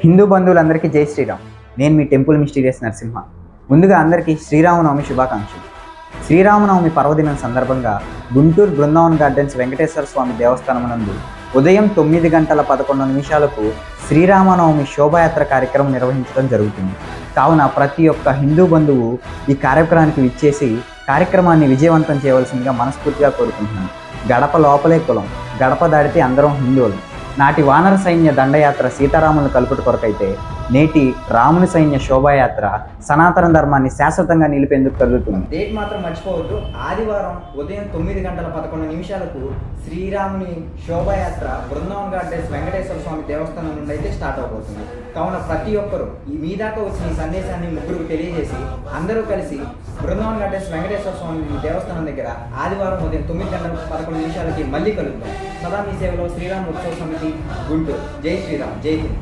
హిందూ బంధువులందరికీ జై శ్రీరామ్. నేను మీ టెంపుల్ మిస్టీరియస్ నరసింహ. ముందుగా అందరికీ శ్రీరామనవమి శుభాకాంక్షలు. శ్రీరామనవమి పర్వదినం సందర్భంగా గుంటూరు బృందావన్ గార్డెన్స్ వెంకటేశ్వర స్వామి దేవస్థానం నందు ఉదయం 9:11 శ్రీరామనవమి శోభాయాత్ర కార్యక్రమం నిర్వహించడం జరుగుతుంది. కావున ప్రతి ఒక్క హిందూ బంధువు ఈ కార్యక్రమానికి విచ్చేసి కార్యక్రమాన్ని విజయవంతం చేయవలసిందిగా మనస్ఫూర్తిగా కోరుకుంటున్నాను. గడప లోపలే కులం, గడప దాడితే అందరం హిందువులు. నాటి వానర సైన్య దండయాత్ర సీతారాములను కలుపుట కొరకైతే నేటి రాముని సైన్య శోభాయాత్ర సనాతన ధర్మాన్ని శాశ్వతంగా నిలిపేందుకు కలుగుతుంది. డేట్ మాత్రం మర్చిపోవద్దు. ఆదివారం ఉదయం 9:11 శ్రీరాముని శోభాయాత్ర బృందావన్ గార్డెన్స్ వెంకటేశ్వర స్వామి దేవస్థానం నుండి అయితే స్టార్ట్ అవబోతుంది. కావున ప్రతి ఒక్కరూ మీ దాకా వచ్చిన ఈ సందేశాన్ని ముగ్గురికి తెలియజేసి అందరూ కలిసి బృందావన్ గార్డెన్స్ వెంకటేశ్వర స్వామి దేవస్థానం దగ్గర ఆదివారం ఉదయం 9:11 మళ్ళీ కలుద్దాం. సదా మీ సేవలో శ్రీరామ ఉత్సవ సమితి గుంటూరు. జై శ్రీరామ్, జై హింద్.